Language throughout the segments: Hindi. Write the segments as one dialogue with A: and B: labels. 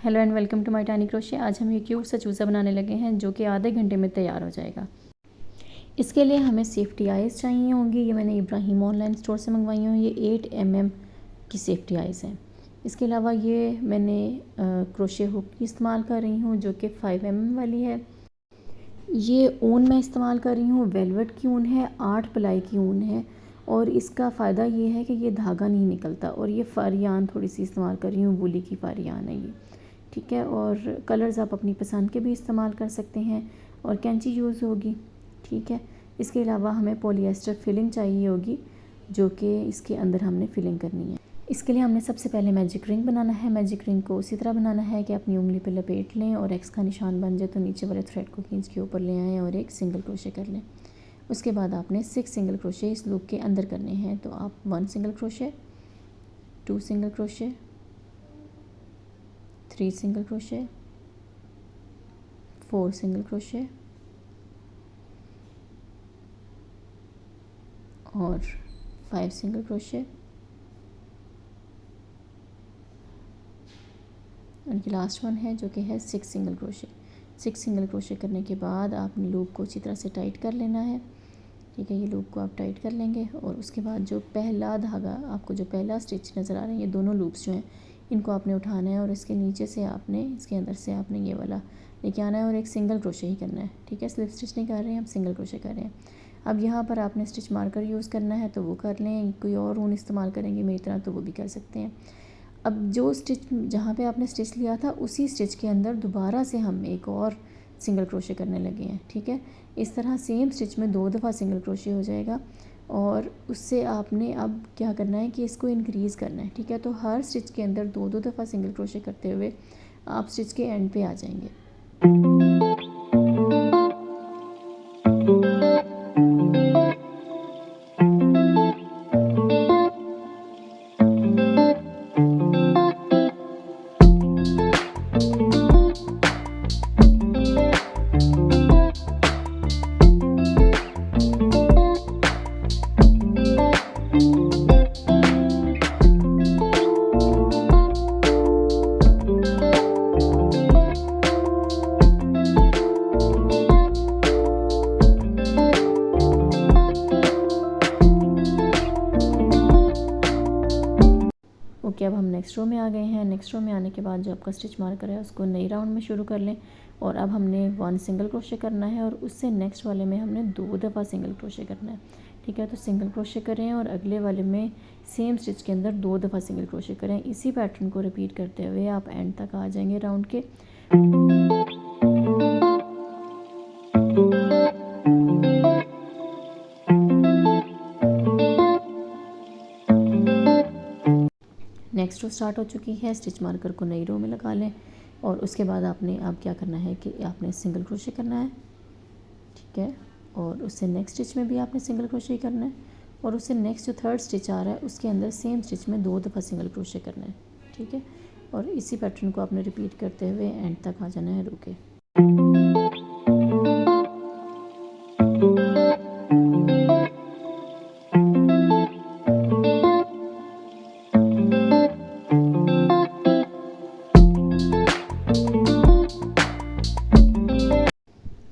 A: Hello and welcome to my tiny crochet. आज हम ये क्यूट सा चूज़ा बनाने लगे हैं जो कि आधे घंटे में तैयार हो जाएगा। इसके लिए हमें सेफ्टी आइज़ चाहिए होंगी। ये मैंने इब्राहिम ऑनलाइन स्टोर से मंगवाई हुई। ये 8 mm की सेफ्टी आइज़ हैं। इसके अलावा ये मैंने क्रोशे हुक की इस्तेमाल कर रही हूँ जो कि 5 mm वाली है। ये ऊन मैं इस्तेमाल कर रही हूँ, वेलवेट की ऊन है, 8 प्लाई की ऊन है और इसका फ़ायदा ये है कि ये धागा नहीं निकलता। और ये फारियान थोड़ी सी इस्तेमाल कर रही हूँ, वूली की फारियान है ये, ठीक है। और कलर्स आप अपनी पसंद के भी इस्तेमाल कर सकते हैं और कैंची यूज़ होगी, ठीक है। इसके अलावा हमें पॉलिएस्टर फिलिंग चाहिए होगी जो कि इसके अंदर हमने फिलिंग करनी है। इसके लिए हमने सबसे पहले मैजिक रिंग बनाना है। मैजिक रिंग को उसी तरह बनाना है कि अपनी उंगली पे लपेट लें और एक्स का निशान बन जाए तो नीचे वाले थ्रेड को खींच के ऊपर ले आएँ और एक सिंगल क्रोशे कर लें। उसके बाद आपने 6 सिंगल क्रोशे इस लूप के अंदर करने हैं। तो आप 1 single crochet, 2 single crochet, 3 single crochet, 4 single crochet और 5 सिंगल क्रोशे और ये लास्ट वन है जो कि है 6 सिंगल क्रोशे। 6 सिंगल क्रोशे करने के बाद आपने लूप को अच्छी तरह से टाइट कर लेना है, ठीक है। ये लूप को आप टाइट कर लेंगे और उसके बाद जो पहला धागा, आपको जो पहला स्टिच नज़र आ रहा है, ये दोनों लूप्स जो हैं इनको आपने उठाना है और इसके नीचे से आपने, इसके अंदर से आपने ये वाला लेके आना है और एक सिंगल क्रोशे ही करना है, ठीक है। स्लिप स्टिच नहीं कर रहे हैं, हम सिंगल क्रोशे कर रहे हैं। अब यहाँ पर आपने स्टिच मार्कर यूज़ करना है तो वो कर लें, कोई और ऊन इस्तेमाल करेंगे मेरी तरह तो वो भी कर सकते हैं। अब जो स्टिच जहाँ पे आपने स्टिच लिया था उसी स्टिच के अंदर दोबारा से हम एक और सिंगल क्रोशे करने लगे हैं, ठीक है। इस तरह सेम स्टिच में 2 दफ़ा सिंगल क्रोशे हो जाएगा और उससे आपने अब क्या करना है कि इसको इंक्रीज़ करना है, ठीक है। तो हर स्टिच के अंदर 2-2 दफ़ा सिंगल क्रोशे करते हुए आप स्टिच के एंड पे आ जाएंगे। ओके, अब हम नेक्स्ट रो में आ गए हैं। नेक्स्ट रो में आने के बाद जो आपका स्टिच मार्कर है उसको नई राउंड में शुरू कर लें और अब हमने 1 सिंगल क्रोशे करना है और उससे नेक्स्ट वाले में हमने 2 दफ़ा सिंगल क्रोशे करना है, ठीक है। तो सिंगल क्रोशे करें और अगले वाले में सेम स्टिच के अंदर 2 दफ़ा सिंगल क्रोशे करें। इसी पैटर्न को रिपीट करते हुए आप एंड तक आ जाएंगे राउंड के। नेक्स्ट रो स्टार्ट हो चुकी है। स्टिच मार्कर को नई रो में लगा लें और उसके बाद आपने अब क्या करना है कि आपने सिंगल क्रोशे करना है, ठीक है। और उससे नेक्स्ट स्टिच में भी आपने सिंगल क्रोशे ही करना है और उससे नेक्स्ट जो थर्ड स्टिच आ रहा है उसके अंदर सेम स्टिच में 2 दफ़ा सिंगल क्रोशे करना है, ठीक है। और इसी पैटर्न को आपने रिपीट करते हुए एंड तक आ जाना है रो के।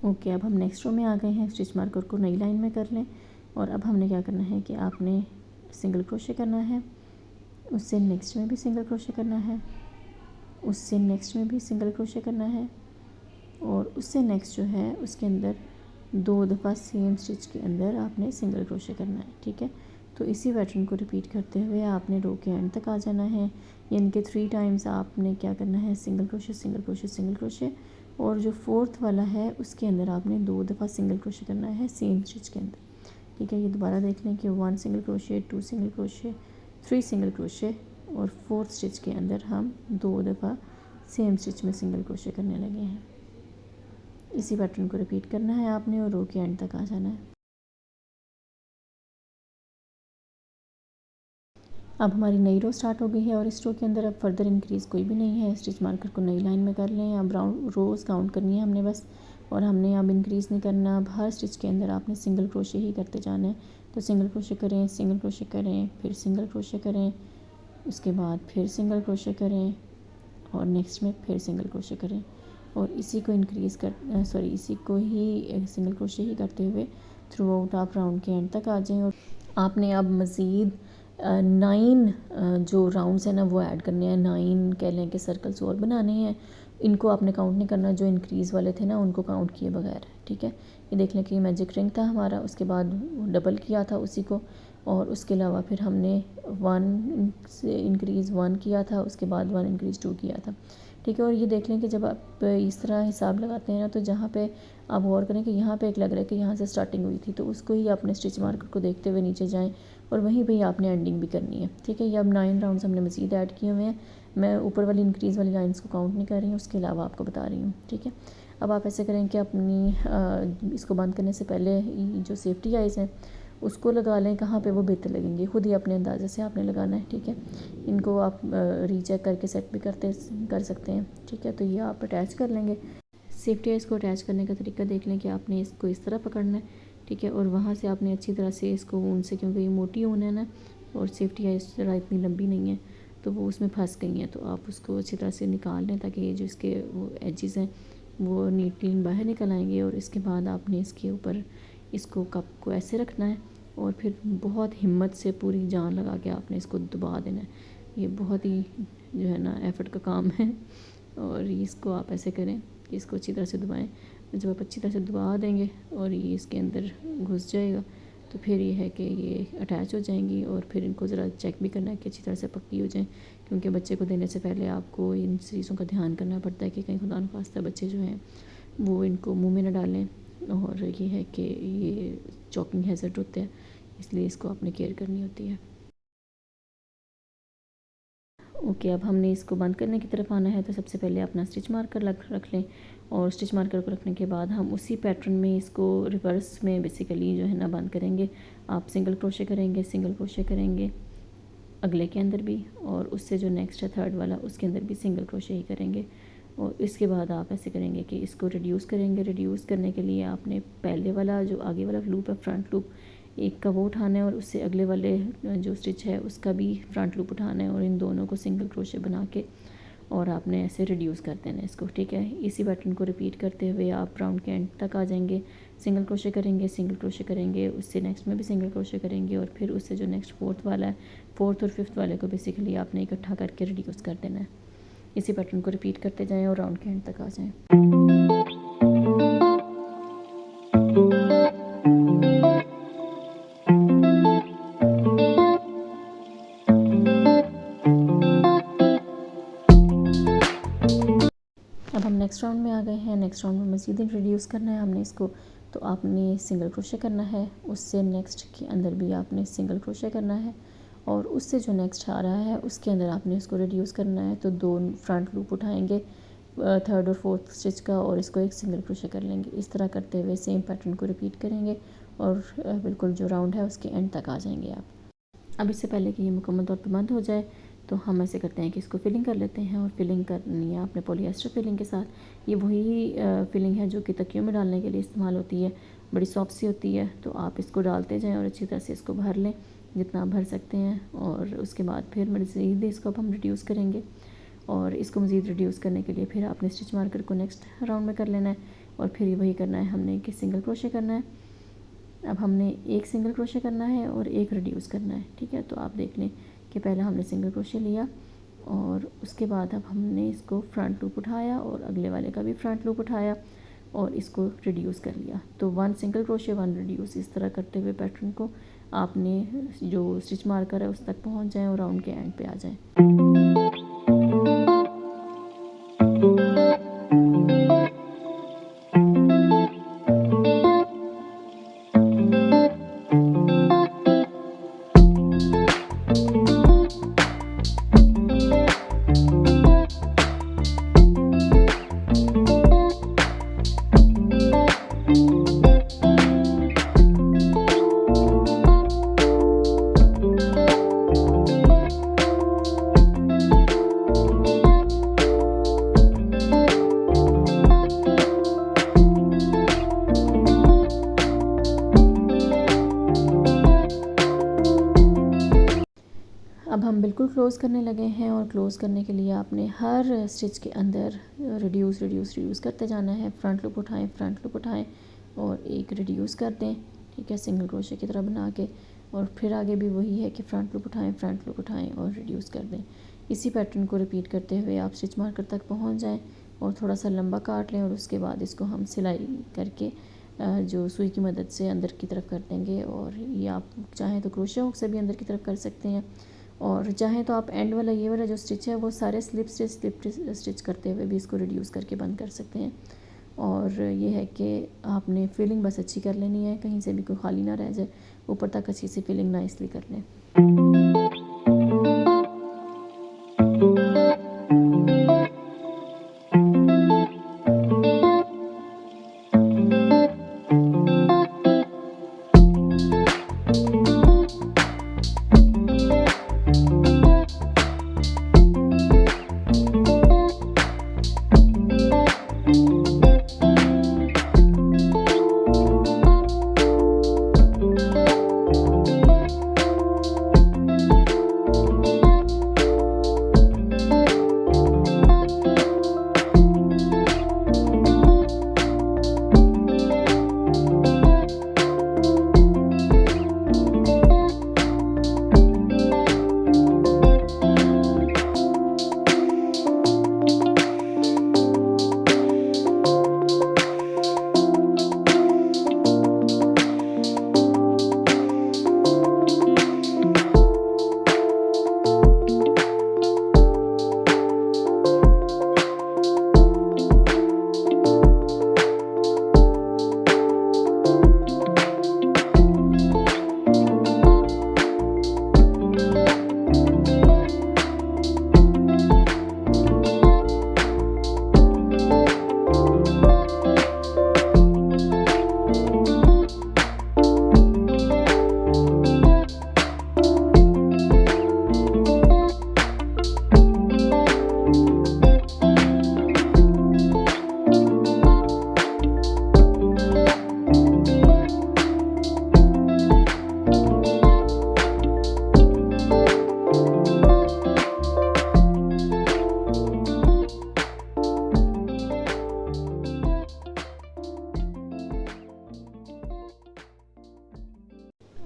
A: ओके, अब हम नेक्स्ट रो में आ गए हैं। स्टिच मार्कर को नई लाइन में कर लें और अब हमने क्या करना है कि आपने सिंगल क्रोशे करना है, उससे नेक्स्ट में भी सिंगल क्रोशे करना है, उससे नेक्स्ट में भी सिंगल क्रोशे करना है और उससे नेक्स्ट जो है उसके अंदर 2 दफ़ा सेम स्टिच के अंदर आपने सिंगल क्रोशे करना है, ठीक है। तो इसी पैटर्न को रिपीट करते हुए आपने रो के एंड तक आ जाना है, यानी कि 3 टाइम्स आपने क्या करना है, single crochet single crochet single crochet और जो फोर्थ वाला है उसके अंदर आपने 2 दफ़ा सिंगल क्रोशे करना है सेम स्टिच के अंदर, ठीक है। ये दोबारा देख लें कि 1 single crochet, 2 single crochet, 3 single crochet और फोर्थ स्टिच के अंदर हम 2 दफ़ा सेम स्टिच में सिंगल क्रोशे करने लगे हैं। इसी पैटर्न को रिपीट करना है आपने और रो के एंड तक आ जाना है। अब हमारी नई रो स्टार्ट हो गई है और इस रो के अंदर अब फर्दर इंक्रीज़ कोई भी नहीं है। स्टिच मार्कर को नई लाइन में कर लें। अब राउंड रोज़ काउंट करनी है हमने बस, और हमने अब इंक्रीज़ नहीं करना। अब हर स्टिच के अंदर आपने सिंगल क्रोशे ही करते जाना है। तो सिंगल क्रोशे करें, सिंगल क्रोशे करें, फिर सिंगल क्रोशे करें, उसके बाद फिर सिंगल क्रोशे करें और नेक्स्ट में फिर सिंगल क्रोशे करें और इसी को इसी को ही सिंगल क्रोशे ही करते हुए थ्रू आउट आप राउंड के एंड तक आ जाएं। और आपने अब मज़ीद 9 जो राउंड्स हैं ना वो ऐड करने हैं, 9 कह लें कि सर्कल्स और बनाने हैं। इनको आपने काउंट नहीं करना, जो इंक्रीज़ वाले थे ना उनको काउंट किए बगैर, ठीक है। ये देख लें कि ये मैजिक रिंग था हमारा, उसके बाद डबल किया था उसी को, और उसके अलावा फिर हमने 1 से इंक्रीज़ 1 किया था, उसके बाद 1 इंक्रीज़ 2 किया था, ठीक है। और ये देख लें कि जब आप इस तरह हिसाब लगाते हैं ना तो जहाँ पे आप गौर करें कि यहाँ पे एक लग रहा है कि यहाँ से स्टार्टिंग हुई थी, तो उसको ही आपने स्टिच मार्कर को देखते हुए नीचे जाएं और वहीं पे ही आपने एंडिंग भी करनी है, ठीक है। ये अब 9 राउंड्स हमने मज़ीद ऐड किए हुए हैं। मैं ऊपर वाली इंक्रीज़ वाली लाइन्स को काउंट नहीं कर रही हूँ, उसके अलावा आपको बता रही हूँ, ठीक है। अब आप ऐसे करें कि अपनी इसको बंद करने से पहले जो सेफ्टी आइज़ हैं उसको लगा लें। कहाँ पे वो बेहतर लगेंगे खुद ही अपने अंदाज़े से आपने लगाना है, ठीक है। इनको आप रीचेक करके सेट भी कर सकते हैं, ठीक है। तो ये आप अटैच कर लेंगे। सेफ्टी आइज़ को अटैच करने का तरीका देख लें कि आपने इसको इस तरह पकड़ना है, ठीक है। और वहाँ से आपने अच्छी तरह से इसको ऊन से, क्योंकि ये मोटी ऊन है ना और सेफ्टी आइज़ ज़रा इतनी लंबी नहीं है तो वो उसमें फंस गई हैं, तो आप उसको अच्छी तरह से निकाल लें ताकि ये जो इसके वो एजेस हैं वो नीट क्लीन बाहर निकल आएंगे। और इसके बाद आपने इसके ऊपर इसको कप को ऐसे रखना है और फिर बहुत हिम्मत से पूरी जान लगा के आपने इसको दबा देना है। ये बहुत ही जो है ना एफर्ट का काम है और इसको आप ऐसे करें कि इसको अच्छी तरह से दबाएं। जब आप अच्छी तरह से दबा देंगे और ये इसके अंदर घुस जाएगा तो फिर ये है कि ये अटैच हो जाएंगी। और फिर इनको ज़रा चेक भी करना है कि अच्छी तरह से पक्की हो जाएं, क्योंकि बच्चे को देने से पहले आपको इन चीज़ों का ध्यान करना पड़ता है कि कहीं खुदा न खास्ता बच्चे जो हैं वो इनको मुंह में न डालें। और ये है कि ये चॉकिंग हैज़र्ड होते हैं, इसलिए इसको आपने केयर करनी होती है। ओके, अब हमने इसको बंद करने की तरफ आना है, तो सबसे पहले अपना स्टिच मार्कर रख लें और स्टिच मार्कर को रखने के बाद हम उसी पैटर्न में इसको रिवर्स में बेसिकली जो है ना बंद करेंगे। आप सिंगल क्रोशे करेंगे अगले के अंदर भी, और उससे जो नेक्स्ट है थर्ड वाला उसके अंदर भी सिंगल क्रोशे ही करेंगे। और इसके बाद आप ऐसे करेंगे कि इसको रिड्यूस करेंगे। रिड्यूस करने के लिए आपने पहले वाला जो आगे वाला लूप है फ्रंट लूप एक का वो उठाना है और उससे अगले वाले जो स्टिच है उसका भी फ्रंट लूप उठाना है और इन दोनों को सिंगल क्रोशे बना के और आपने ऐसे रिड्यूस कर देना है इसको, ठीक है। इसी पैटर्न को रिपीट करते हुए आप राउंड के एंड तक आ जाएंगे। सिंगल क्रोशे करेंगे, उससे नेक्स्ट में भी सिंगल क्रोशे करेंगे और फिर उससे जो नेक्स्ट फोर्थ और फिफ्थ वाले को बेसिकली आपने इकट्ठा करके रिड्यूस कर देना है। इसी पैटर्न को रिपीट करते जाएँ और राउंड के एंड तक आ जाएँ। अब हम नेक्स्ट राउंड में आ गए हैं। नेक्स्ट राउंड में मज़ीद इंट्रोड्यूस करना है हमने इसको, तो आपने सिंगल क्रोशे करना है, उससे नेक्स्ट के अंदर भी आपने सिंगल क्रोशे करना है और उससे जो नेक्स्ट आ रहा है उसके अंदर आपने इसको रिड्यूस करना है। तो 2 फ्रंट लूप उठाएंगे थर्ड और फोर्थ स्टिच का और इसको एक सिंगल क्रोशे कर लेंगे। इस तरह करते हुए सेम पैटर्न को रिपीट करेंगे और बिल्कुल जो राउंड है उसके एंड तक आ जाएंगे आप। अब इससे पहले कि ये मुकम्मल तौर पर बंद हो जाए तो हम ऐसे करते हैं कि इसको फिलिंग कर लेते हैं। और फिलिंग करनी है आपने पॉलीएस्टर फिलिंग के साथ। ये वही फिलिंग है जो कि तकियों में डालने के लिए इस्तेमाल होती है, बड़ी सॉफ्ट सी होती है। तो आप इसको डालते जाएं और अच्छी तरह से इसको भर लें जितना आप भर सकते हैं। और उसके बाद फिर मज़ीद इसको अब हम रिड्यूस करेंगे और इसको मज़ीद रिड्यूस करने के लिए फिर आपने स्टिच मार्कर को नेक्स्ट राउंड में कर लेना है और फिर वही करना है हमने कि सिंगल क्रोशे करना है। अब हमने एक सिंगल क्रोशे करना है और एक रिड्यूस करना है, ठीक है। तो आप देख लें कि पहले हमने सिंगल क्रोशे लिया और उसके बाद अब हमने इसको फ्रंट लूप उठाया और अगले वाले का भी फ्रंट लूप उठाया और इसको रिड्यूस कर लिया। तो 1 सिंगल क्रोशे 1 रिड्यूस, इस तरह करते हुए पैटर्न को आपने जो स्टिच मार्कर है उस तक पहुंच जाएं और राउंड के एंड पे आ जाएं। क्लोज़ करने लगे हैं और क्लोज़ करने के लिए आपने हर स्टिच के अंदर रिड्यूस करते जाना है। फ्रंट लूप उठाएं और एक रिड्यूस कर दें, ठीक है, सिंगल क्रोशे की तरह बना के। और फिर आगे भी वही है कि फ्रंट लूप उठाएं और रिड्यूस कर दें। इसी पैटर्न को रिपीट करते हुए आप स्टिच मार्कर तक पहुंच जाएं और थोड़ा सा लंबा काट लें और उसके बाद इसको हम सिलाई करके जो सुई की मदद से अंदर की तरफ कर देंगे। और ये आप चाहें तो क्रोशे हुक से भी अंदर की तरफ कर सकते हैं, और चाहें तो आप एंड वाला ये वाला जो स्टिच है वो सारे स्लिप स्टिच करते हुए भी इसको रिड्यूस करके बंद कर सकते हैं। और ये है कि आपने फिलिंग बस अच्छी कर लेनी है, कहीं से भी कोई खाली ना रह जाए, ऊपर तक अच्छी सी फिलिंग नाइसली कर लें।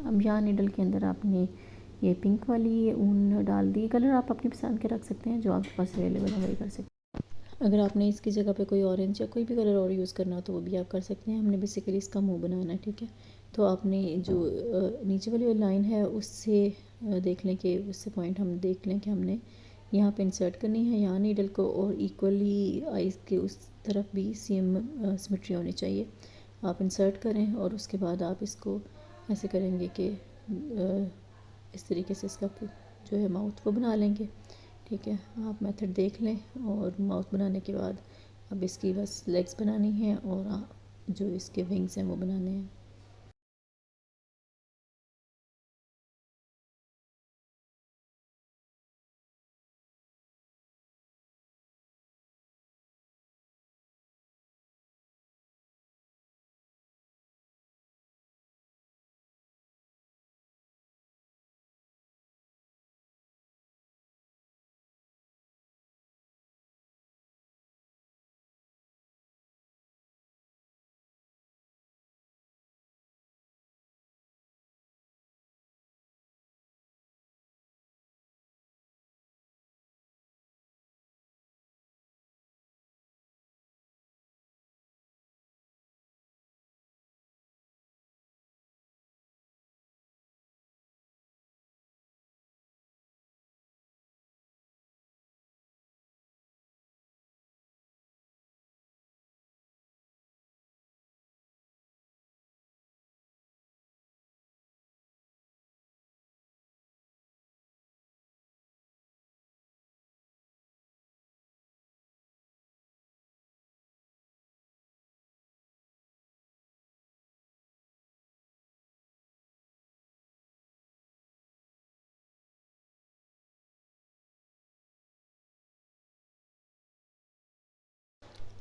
A: अब यहाँ नीडल के अंदर आपने ये पिंक वाली ऊन डाल दी। कलर आप अपनी पसंद के रख सकते हैं, जो आपके पास अवेलेबल है वही कर सकते हैं। अगर आपने इसकी जगह पे कोई ऑरेंज या कोई भी कलर और यूज़ करना हो तो वो भी आप कर सकते हैं। हमने बेसिकली इसका मुंह बनाना है, ठीक है। तो आपने जो नीचे वाली लाइन है उससे देख लें कि उससे पॉइंट हम देख लें कि हमने यहाँ पे इंसर्ट करनी है यहाँ नीडल को, और इक्वली आइज़ के उस तरफ भी सेम सिमेट्री होनी चाहिए। आप इंसर्ट करें और उसके बाद आप इसको ऐसे करेंगे कि इस तरीके से इसका जो है माउथ वो बना लेंगे, ठीक है। आप मेथड देख लें और माउथ बनाने के बाद अब इसकी बस लेग्स बनानी है और जो इसके विंग्स हैं वो बनाने हैं।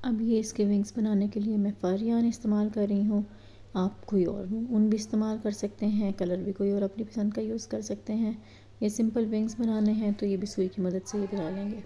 A: अब ये इसके विंग्स बनाने के लिए मैं फर यार्न इस्तेमाल कर रही हूँ। आप कोई और ऊन भी इस्तेमाल कर सकते हैं, कलर भी कोई और अपनी पसंद का यूज़ कर सकते हैं। ये सिंपल विंग्स बनाने हैं तो ये भी सुई की मदद से ही बना लेंगे।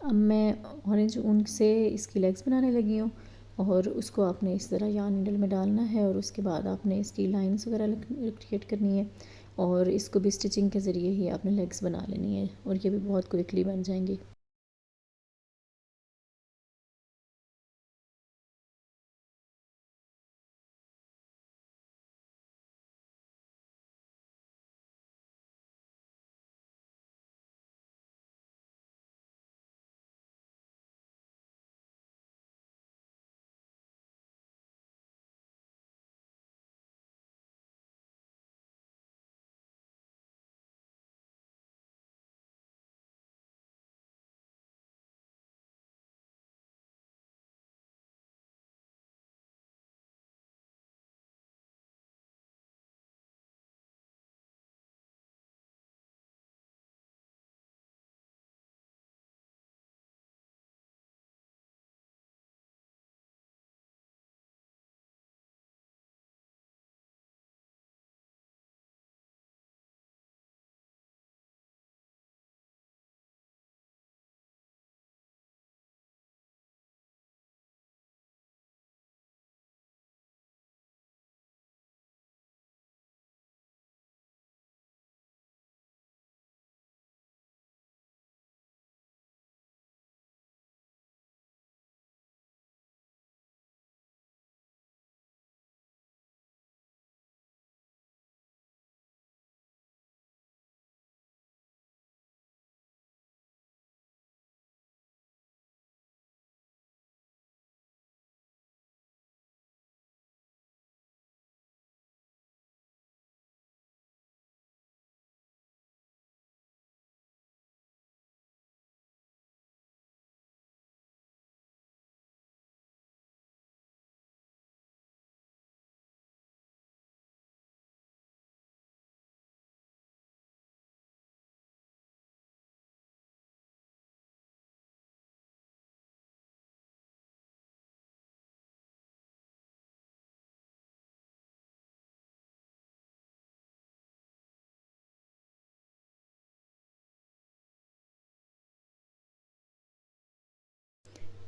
A: अब मैं ऑरेंज ऊन से इसकी लेग्स बनाने लगी हूँ और उसको आपने इस तरह यार्न नीडल में डालना है और उसके बाद आपने इसकी लाइंस वगैरह क्रिएट करनी है और इसको भी स्टिचिंग के ज़रिए ही आपने लेग्स बना लेनी है और ये भी बहुत क्विकली बन जाएंगी।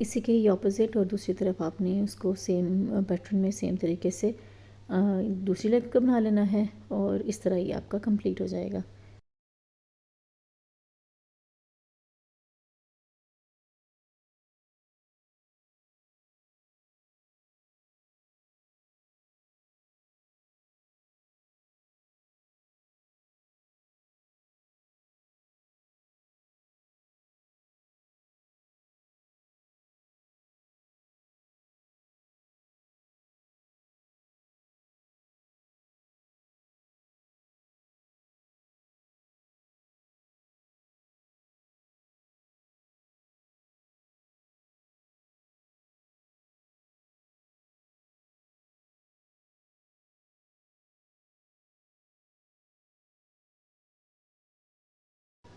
A: इसी के ही ऑपोज़िट और दूसरी तरफ आपने उसको सेम पैटर्न में सेम तरीके से दूसरी लेग का बना लेना है और इस तरह ये आपका कंप्लीट हो जाएगा।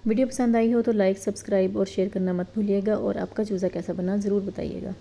A: वीडियो पसंद आई हो तो लाइक, सब्सक्राइब और शेयर करना मत भूलिएगा और आपका चूज़ा कैसा बना ज़रूर बताइएगा।